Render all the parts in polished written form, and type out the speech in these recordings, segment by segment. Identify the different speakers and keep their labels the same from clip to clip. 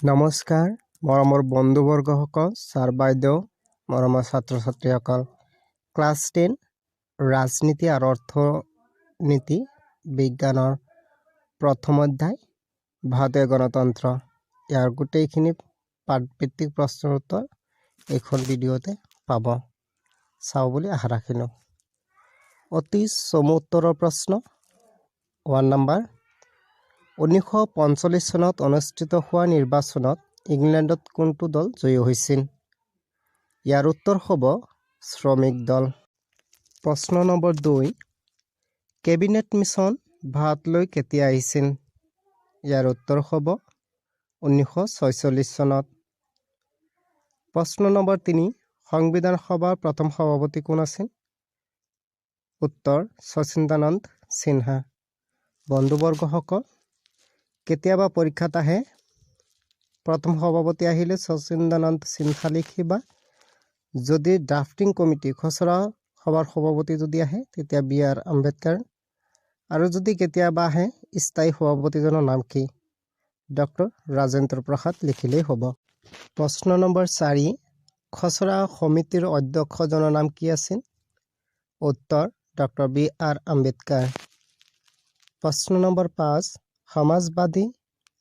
Speaker 1: নমস্কাৰ মৰমৰ বন্ধুবৰ্গসকল ছাৰ বাইদেউ মৰমৰ ছাত্ৰ ছাত্ৰীসকল ক্লাছ 10 ৰাজনীতি আৰু অৰ্থনীতি বিজ্ঞানৰ প্ৰথম অধ্যায় ভাৰতীয় গণতন্ত্ৰ ইয়াৰ গোটেইখিনি পাঠভিত্তিক প্ৰশ্নৰ উত্তৰ এইখন ভিডিঅ'তে পাব চাও বুলি আশা ৰাখিলোঁ অতি চমু উত্তৰৰ প্ৰশ্ন 1 নম্বৰ 1945 চনত অনুষ্ঠিত হোৱা নিৰ্বাচনত ইংলেণ্ডত কোনটো দল জয়ী হৈছিল ইয়াৰ উত্তৰ হ'ব শ্ৰমিক দল প্ৰশ্ন নম্বৰ 2 কেবিনেট মিছন ভাৰতলৈ কেতিয়া আহিছিল ইয়াৰ উত্তৰ হ'ব 1946 চনত প্ৰশ্ন নম্বৰ 3 সংবিধান সভাৰ প্ৰথম সভাপতি কোন আছিল উত্তৰ শচীন্দ্ৰনাথ সিনহা বন্ধুবৰ্গসকল কেতিয়াবা পৰীক্ষাত আহে প্ৰথম সভাপতি আহিলে শচীন্দ্ৰনাথ সিনহা লিখিবা যদি ড্ৰাফটিং কমিটি খচৰা সভাৰ সভাপতি যদি আহে তেতিয়া বি.আৰ. আম্বেদকাৰ আৰু যদি কেতিয়াবা আহে স্থায়ী সভাপতিজনৰ নাম কি ডক্টৰ ৰাজেন্দ্ৰ প্ৰসাদ লিখিলেই হ'ব প্ৰশ্ন নম্বৰ 4 খচৰা সমিতিৰ অধ্যক্ষজনৰ নাম কি আছিল উত্তৰ ডক্টৰ বি.আৰ. আম্বেদকাৰ প্ৰশ্ন নম্বৰ 5 সমাজবাদী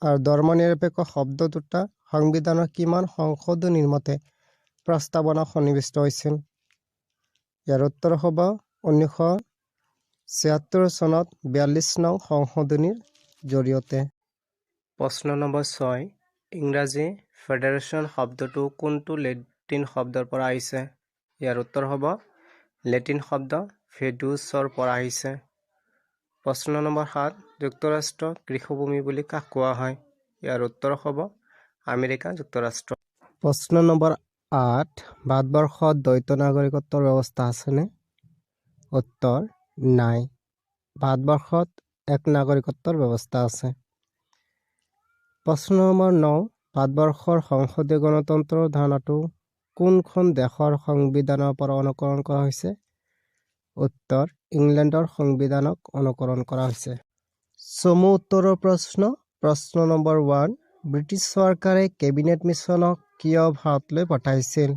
Speaker 1: আৰু ধৰ্মনিৰপেক্ষ শব্দ দুটা সংবিধানৰ কিমান সংশোধনীৰ মতে প্ৰস্তাৱনা সন্নিৱিষ্ট হৈছিল ইয়াৰ উত্তৰ হ'ব 1976 চনত 42 নং সংশোধনীৰ জৰিয়তে প্ৰশ্ন নম্বৰ 6 ইংৰাজী ফেডাৰেশ্যন শব্দটো কোনটো লেটিন শব্দৰ পৰা আহিছে ইয়াৰ উত্তৰ হ'ব লেটিন শব্দ ফেডুছৰ পৰা আহিছে প্ৰশ্ন নম্বৰ 7 যুক্তৰাষ্ট্ৰ কৃষিভূমি বুলি কাক কোৱা হয় ইয়াৰ উত্তৰ হ'ব আমেৰিকা যুক্তৰাষ্ট্ৰ প্ৰশ্ন নম্বৰ 8 ভাৰতবৰ্ষত দ্বৈত নাগৰিকত্বৰ ব্যৱস্থা আছেনে উত্তৰ নাই ভাৰতবৰ্ষত এক নাগৰিকত্বৰ ব্যৱস্থা আছে প্ৰশ্ন নম্বৰ 9 ভাৰতবৰ্ষৰ সংসদীয় গণতন্ত্ৰৰ ধাৰণাটো কোনখন দেশৰ সংবিধানৰ পৰা অনুকৰণ কৰা হৈছে উত্তৰ ইংলেণ্ডৰ সংবিধানক অনুকৰণ কৰা হৈছে চমু উত্তৰৰ প্ৰশ্ন নম্বৰ 1 ব্ৰিটিছ চৰকাৰে কেবিনেট মিছনক কিয় ভাৰতলৈ পঠাইছিল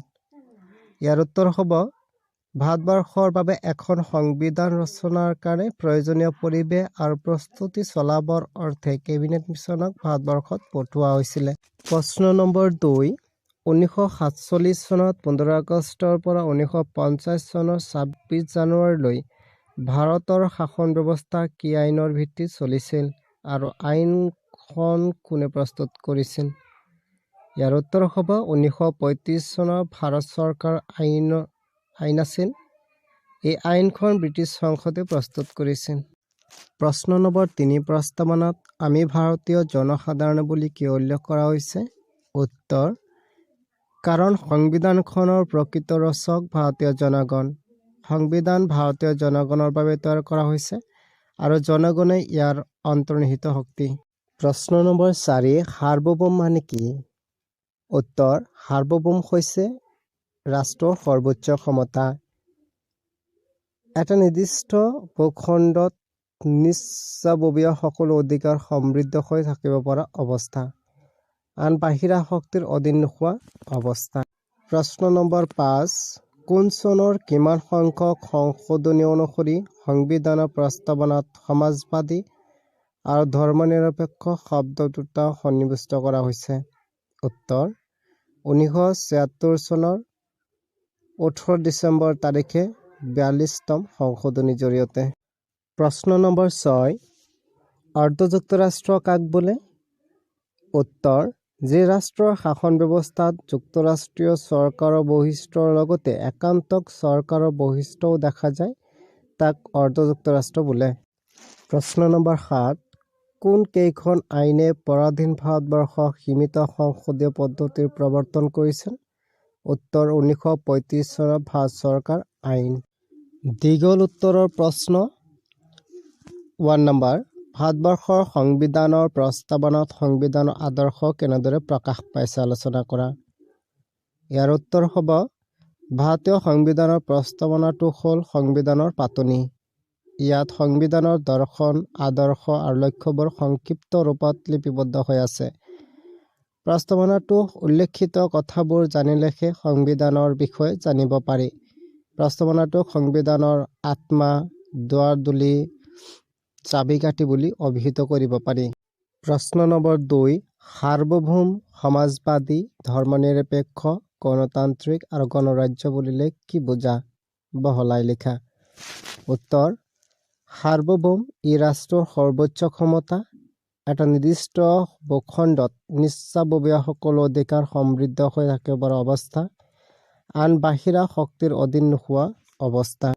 Speaker 1: ইয়াৰ উত্তৰ হ'ব ভাৰতবৰ্ষৰ বাবে এখন সংবিধান ৰচনাৰ কাৰণে প্ৰয়োজনীয় পৰিৱেশ আৰু প্ৰস্তুতি চলাবৰ অৰ্থে কেবিনেট মিছনক ভাৰতবৰ্ষত পঠোৱা হৈছিলে প্ৰশ্ন নম্বৰ 2 1947 চনত 15 আগষ্টৰ পৰা 1950 চনৰ 26 জানুৱাৰীলৈ ভাৰতৰ শাসন ব্যৱস্থা কি আইনৰ ভিত্তিত চলিছিল আৰু আইনখন কোনে প্ৰস্তুত কৰিছিল ইয়াৰ উত্তৰ হ'ব 1935 চনৰ ভাৰত চৰকাৰ আইন আছিল এই আইনখন ব্ৰিটিছ সংসদে প্ৰস্তুত কৰিছিল প্ৰশ্ন নম্বৰ 3 প্ৰস্তাৱনাত আমি ভাৰতীয় জনসাধাৰণ বুলি কিয় উল্লেখ কৰা হৈছে উত্তৰ কাৰণ সংবিধানখনৰ প্ৰকৃত ৰচক ভাৰতীয় জনগণ সংবিধান ভাৰতীয় জনগণৰ বাবে তৈয়াৰ কৰা হৈছে আৰু জনগণে ইয়াৰ অন্তৰ্নিহিত শক্তি প্ৰশ্ন নম্বৰ 4 সাৰ্বভৌম মানে কি উত্তৰ সাৰ্বভৌম হৈছে ৰাষ্ট্ৰৰ সৰ্বোচ্চ ক্ষমতা এটা নিৰ্দিষ্ট ভূখণ্ডত নিজাববীয়া সকলো অধিকাৰ সমৃদ্ধ হৈ থাকিব পৰা অৱস্থা আন বাহিৰা শক্তিৰ অধীন নোহোৱা অৱস্থা প্ৰশ্ন নম্বৰ 5 কোন চনৰ কিমান সংখ্যক সংশোধনী অনুসৰি সংবিধানৰ প্ৰস্তাৱনাত সমাজবাদী আৰু ধৰ্মনিৰপেক্ষ শব্দ দুটা সন্নিৱিষ্ট কৰা হৈছে উত্তৰ 1976 চনৰ 18 ডিচেম্বৰ তাৰিখে 42তম সংশোধনীৰ জৰিয়তে প্ৰশ্ন নম্বৰ 6 অৰ্ধ যুক্তৰাষ্ট্ৰ কাক বোলে উত্তৰ যি ৰাষ্ট্ৰৰ শাসন ব্যৱস্থাত যুক্তৰাষ্ট্ৰীয় চৰকাৰৰ বৈশিষ্ট্যৰ লগতে একান্তক চৰকাৰৰ বৈশিষ্ট্যও দেখা যায় তাক অৰ্ধ যুক্তৰাষ্ট্ৰ বোলে প্ৰশ্ন নম্বৰ 7 কোন কেইখন আইনে পৰাধীন ভাৰতবৰ্ষক সীমিত সংসদীয় পদ্ধতিৰ প্ৰৱৰ্তন কৰিছিল উত্তৰ 1935 চনৰ ভাৰত চৰকাৰ আইন দীঘল উত্তৰৰ প্ৰশ্ন 1 নম্বৰ ভাৰতবৰ্ষৰ সংবিধানৰ প্ৰস্তাৱনাত সংবিধানৰ আদৰ্শ কেনেদৰে প্ৰকাশ পাইছে আলোচনা কৰা ইয়াৰ উত্তৰ হ'ব ভাৰতীয় সংবিধানৰ প্ৰস্তাৱনাটো হ'ল সংবিধানৰ পাতনি ইয়াত সংবিধানৰ দৰ্শন আদৰ্শ আৰু লক্ষ্যবোৰ সংক্ষিপ্ত ৰূপত লিপিবদ্ধ হৈ আছে প্ৰস্তাৱনাটো উল্লেখিত কথাবোৰ জানিলেহে সংবিধানৰ বিষয়ে জানিব পাৰি। প্ৰস্তাৱনাটোক সংবিধানৰ আত্মা, দুৱাৰদলি, চাবিকাঠি বুলি অভিহিত কৰিব পাৰি। প্ৰশ্ন নম্বৰ 2, সাৰ্বভৌম, সমাজবাদী, ধৰ্মনিৰপেক্ষ, গণতান্ত্ৰিক আৰু গণৰাজ্য বুলিলে কি বুজা? বহলাই লিখা। উত্তৰ: সাৰ্বভৌম ই ৰাষ্ট্ৰৰ সৰ্বোচ্চ ক্ষমতা, এটা নিৰ্দিষ্ট ভূখণ্ডত নিস্বাৰ্থভাৱে সকলো অধিকাৰ সমৃদ্ধ হৈ থাকিব পৰা অৱস্থা, আন বাহিৰা শক্তিৰ অধীন নোহোৱা অৱস্থা।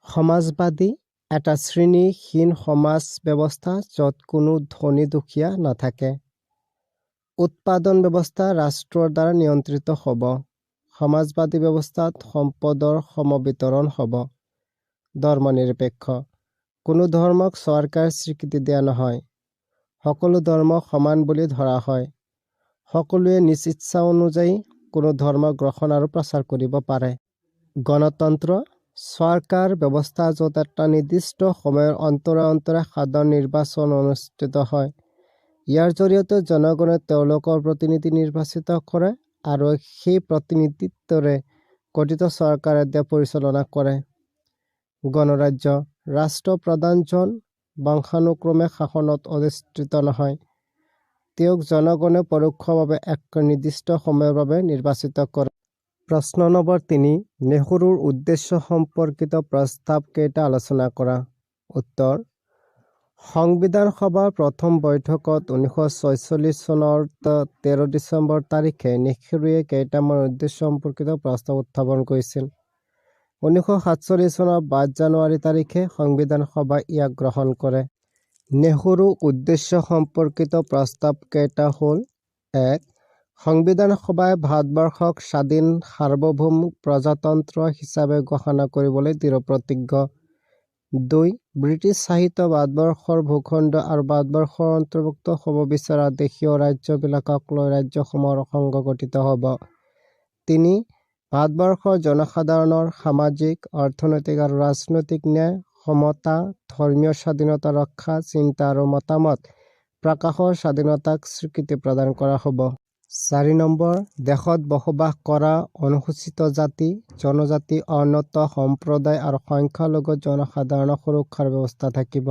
Speaker 1: সমাজবাদী এটা শ্ৰেণীহীন সমাজ ব্যৱস্থা য'ত কোনো ধনী দুখীয়া নাথাকে। উৎপাদন ব্যৱস্থা ৰাষ্ট্ৰৰ দ্বাৰা নিয়ন্ত্ৰিত হ'ব। সমাজবাদী ব্যৱস্থাত সম্পদৰ সমবিতৰণ হ'ব। ধৰ্মনিৰপেক্ষ: কোনো ধৰ্মক চৰকাৰে স্বীকৃতি দিয়া নহয়। সকলো ধৰ্মক সমান বুলি ধৰা হয়। সকলোৱে নিজ ইচ্ছা অনুযায়ী কোনো ধৰ্ম গ্ৰহণ আৰু প্ৰচাৰ কৰিব পাৰে। গণতন্ত্ৰ: চৰকাৰ ব্যৱস্থা য'ত এটা নিৰ্দিষ্ট সময়ৰ অন্তৰে অন্তৰে সাধাৰণ নিৰ্বাচন অনুষ্ঠিত হয়। ইয়াৰ জৰিয়তে জনগণে তেওঁলোকৰ প্ৰতিনিধি নিৰ্বাচিত কৰে আৰু সেই প্ৰতিনিধিত্বৰে গঠিত চৰকাৰে দেশ পৰিচালনা কৰে। গণৰাজ্য: ৰাষ্ট্ৰপ্ৰধানজন বংশানুক্ৰমে শাসনত অধিষ্ঠিত নহয়। তেওঁক জনগণে পৰোক্ষভাৱে এক নিৰ্দিষ্ট সময়ৰ বাবে নিৰ্বাচিত কৰে। প্ৰশ্ন নম্বৰ 3, নেহৰুৰ উদ্দেশ্য সম্পৰ্কিত প্ৰস্তাৱ কেইটা আলোচনা কৰা। উত্তৰ: সংবিধান সভাৰ প্ৰথম বৈঠকত 1946 চনৰ 13 ডিচেম্বৰ তাৰিখে নেহৰুৱে কেইটামান উদ্দেশ্য সম্পৰ্কিত প্ৰস্তাৱ উত্থাপন কৰিছিল। 1947 চনৰ 22 জানুৱাৰী তাৰিখে সংবিধান সভাই ইয়াক গ্ৰহণ কৰে। নেহৰু উদ্দেশ্য সম্পৰ্কিত প্ৰস্তাৱ কেইটা হ'ল: 1. সংবিধান সভাই ভাৰতবৰ্ষক স্বাধীন সাৰ্বভৌম প্ৰজাতন্ত্ৰ হিচাপে ঘোষণা কৰিবলৈ দৃঢ়প্ৰতিজ্ঞ। 2. ব্ৰিটিছ শাসিত ভাৰতবৰ্ষৰ ভূখণ্ড আৰু ভাৰতবৰ্ষৰ অন্তৰ্ভুক্ত হ'ব বিচৰা দেশীয় ৰাজ্যবিলাকক লৈ ৰাজ্যসমূহৰ সংঘ গঠিত হ'ব। 3. ভাৰতবৰ্ষৰ জনসাধাৰণৰ সামাজিক, অৰ্থনৈতিক আৰু ৰাজনৈতিক ন্যায়, সমতা, ধৰ্মীয় স্বাধীনতা ৰক্ষা, চিন্তা আৰু মতামত প্ৰকাশৰ স্বাধীনতাক স্বীকৃতি প্ৰদান কৰা হ'ব। 4 নম্বৰ, দেশত বসবাস কৰা অনুসূচিত জাতি, জনজাতি, অনুন্নত সম্প্ৰদায় আৰু সংখ্যালঘু জনসাধাৰণৰ সুৰক্ষাৰ ব্যৱস্থা থাকিব।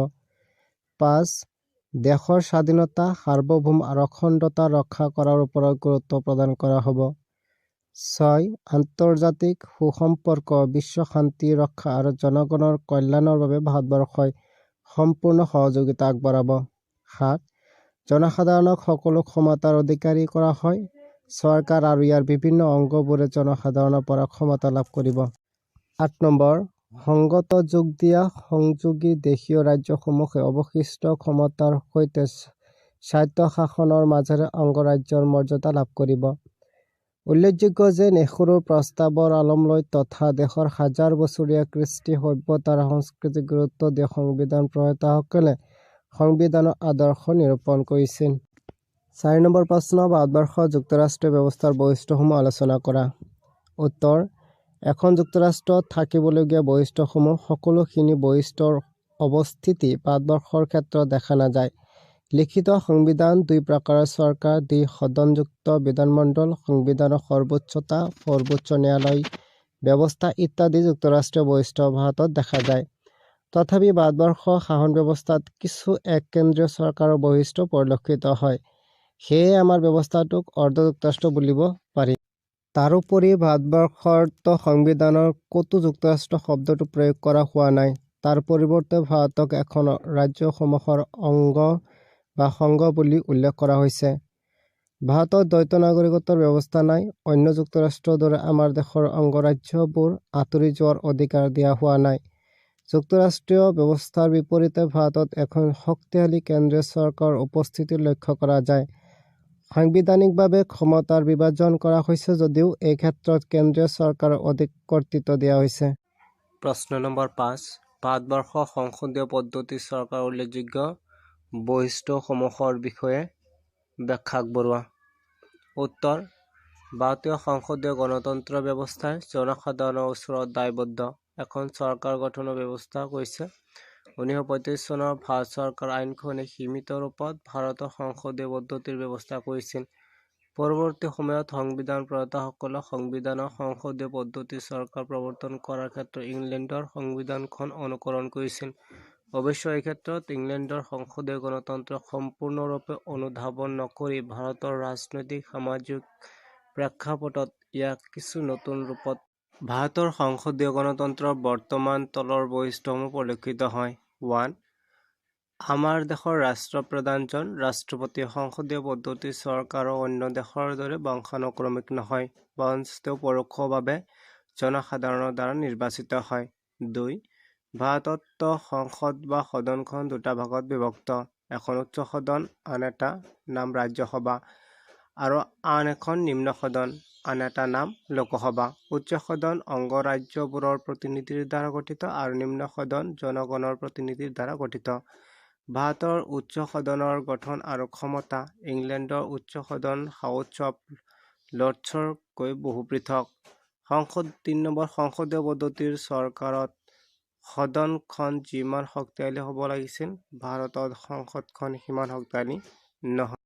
Speaker 1: 5. দেশৰ স্বাধীনতা, সাৰ্বভৌম আৰু অখণ্ডতা ৰক্ষা কৰাৰ ওপৰত গুৰুত্ব প্ৰদান কৰা হ'ব। 6. আন্তৰ্জাতিক সুসম্পৰ্ক, বিশ্ব শান্তি ৰক্ষা আৰু জনগণৰ কল্যাণৰ বাবে ভাৰতবৰ্ষই সম্পূৰ্ণ সহযোগিতা আগবঢ়াব। 7. জনসাধাৰণক সকলো ক্ষমতাৰ অধিকাৰী কৰা হয়। চৰকাৰ আৰু ইয়াৰ বিভিন্ন অংগবোৰে জনসাধাৰণৰ পৰা ক্ষমতা লাভ কৰিব। 8 নম্বৰ, সংঘত যোগ দিয়া সংযোগী দেশীয় ৰাজ্যসমূহে অৱশিষ্ট ক্ষমতাৰ সৈতে স্বায়ত্তশাসনৰ মাজেৰে অংগৰাজ্যৰ মৰ্যাদা লাভ কৰিব। উল্লেখযোগ্য যে নেহৰুৰ প্ৰস্তাৱৰ আলমলৈ তথা দেশৰ হাজাৰ বছৰীয়া কৃষ্টি সভ্যতা আৰু সংস্কৃতিক গুৰুত্ব দি সংবিধান প্ৰণেতাসকলে সংবিধানৰ আদৰ্শ নিৰূপণ কৰিছিল। 4 নম্বৰ প্ৰশ্ন, ভাৰতবৰ্ষৰ যুক্তৰাষ্ট্ৰীয় ব্যৱস্থাৰ বৈশিষ্ট্যসমূহ আলোচনা কৰা। উত্তৰ: এখন যুক্তৰাষ্ট্ৰত থাকিবলগীয়া বৈশিষ্ট্যসমূহ সকলোখিনি বৈশিষ্ট্যৰ অৱস্থিতি ভাৰতবৰ্ষৰ ক্ষেত্ৰত দেখা নাযায়। লিখিত সংবিধান, 2 প্ৰকাৰৰ চৰকাৰ, 2 সদনযুক্ত বিধানমণ্ডল, সংবিধানৰ সৰ্বোচ্চতা, সৰ্বোচ্চ ন্যায়ালয় ব্যৱস্থা ইত্যাদি যুক্তৰাষ্ট্ৰীয় বৈশিষ্ট্য ভাৰতত দেখা যায়। তথাপি ভাৰতবৰ্ষৰ শাসন ব্যৱস্থাত কিছু এককেন্দ্ৰীয় চৰকাৰৰ বৈশিষ্ট্য পৰিলক্ষিত হয়। সেয়ে আমাৰ ব্যৱস্থাটোক অৰ্ধ-যুক্তৰাষ্ট্ৰ বুলিব পাৰি। তাৰোপৰি ভাৰতবৰ্ষৰ সংবিধানৰ ক'তো যুক্তৰাষ্ট্ৰ শব্দটো প্ৰয়োগ কৰা হোৱা নাই। তাৰ পৰিৱৰ্তে ভাৰতক এখন ৰাজ্যসমূহৰ অংগ বা সংঘ বুলি উল্লেখ কৰা হৈছে। ভাৰতত দ্বৈত নাগৰিকত্বৰ ব্যৱস্থা নাই। অন্য যুক্তৰাষ্ট্ৰৰ দৰে আমাৰ দেশৰ অংগৰাজ্যবোৰ আঁতৰি যোৱাৰ অধিকাৰ দিয়া হোৱা নাই। যুক্তৰাষ্ট্ৰীয় ব্যৱস্থাৰ বিপৰীতে ভাৰতত এখন শক্তিশালী কেন্দ্ৰীয় চৰকাৰৰ উপস্থিতি লক্ষ্য কৰা যায়। সাংবিধানিকভাৱে ক্ষমতাৰ বিভাজন কৰা হৈছে যদিও এই ক্ষেত্ৰত কেন্দ্ৰীয় চৰকাৰৰ অধিক কৰ্তৃত্ব দিয়া হৈছে। প্ৰশ্ন নম্বৰ 5, ভাৰতবৰ্ষৰ সংসদীয় পদ্ধতিৰ চৰকাৰৰ উল্লেখযোগ্য বৈশিষ্ট্যসমূহৰ বিষয়ে ব্যাখ্যা আগবঢ়োৱা। উত্তৰ: ভাৰতীয় সংসদীয় গণতন্ত্ৰ ব্যৱস্থাই জনসাধাৰণৰ ওচৰত দায়বদ্ধ এখন চৰকাৰ গঠনৰ ব্যৱস্থা কৰিছে। 1935 চনৰ ভাৰত চৰকাৰ আইনখনে সীমিত ৰূপত ভাৰতৰ সংসদীয় পদ্ধতিৰ ব্যৱস্থা কৰিছিল। পৰৱৰ্তী সময়ত সংবিধান প্ৰণেতাসকলে সংবিধানৰ সংসদীয় পদ্ধতিৰ চৰকাৰ প্ৰৱৰ্তন কৰাৰ ক্ষেত্ৰত ইংলেণ্ডৰ সংবিধানখন অনুকৰণ কৰিছিল। অৱশ্যে এই ক্ষেত্ৰত ইংলেণ্ডৰ সংসদীয় গণতন্ত্ৰক সম্পূৰ্ণৰূপে অনুধাৱন নকৰি ভাৰতৰ ৰাজনৈতিক সামাজিক প্ৰেক্ষাপটত ইয়াক কিছু নতুন ৰূপত ভাৰতৰ সংসদীয় গণতন্ত্ৰৰ বৰ্তমান তলৰ বৈশিষ্ট্যসমূহ পৰিলক্ষিত হয়। 1. আমাৰ দেশৰ ৰাষ্ট্ৰপ্ৰধানজন ৰাষ্ট্ৰপতি সংসদীয় পদ্ধতিৰ চৰকাৰো অন্য দেশৰ দৰে বংশানুক্ৰমিক নহয়, বৰঞ্চ তেওঁ পৰোক্ষভাৱে জনসাধাৰণৰ দ্বাৰা নিৰ্বাচিত হয়। 2. ভাৰতত সংসদ বা সদনখন দুটা ভাগত বিভক্ত। এখন উচ্চ সদন, আন এটা নাম ৰাজ্যসভা, আৰু আন এখন নিম্ন সদন, আন এটা নাম লোকসভা। উচ্চ সদন অংগৰাজ্যবোৰৰ প্ৰতিনিধিৰ দ্বাৰা গঠিত আৰু নিম্ন সদন জনগণৰ প্ৰতিনিধিৰ দ্বাৰা গঠিত। ভাৰতৰ উচ্চ সদনৰ গঠন আৰু ক্ষমতা ইংলেণ্ডৰ উচ্চ সদন হাউচ অৱ লৰ্ডছতকৈ বহু পৃথক। 3 নম্বৰ সংসদীয় পদ্ধতিৰ চৰকাৰত সদনখন যিমান শক্তিশালী হ'ব লাগিছিল, ভাৰতত সংসদখন সিমান শক্তিশালী নহয়।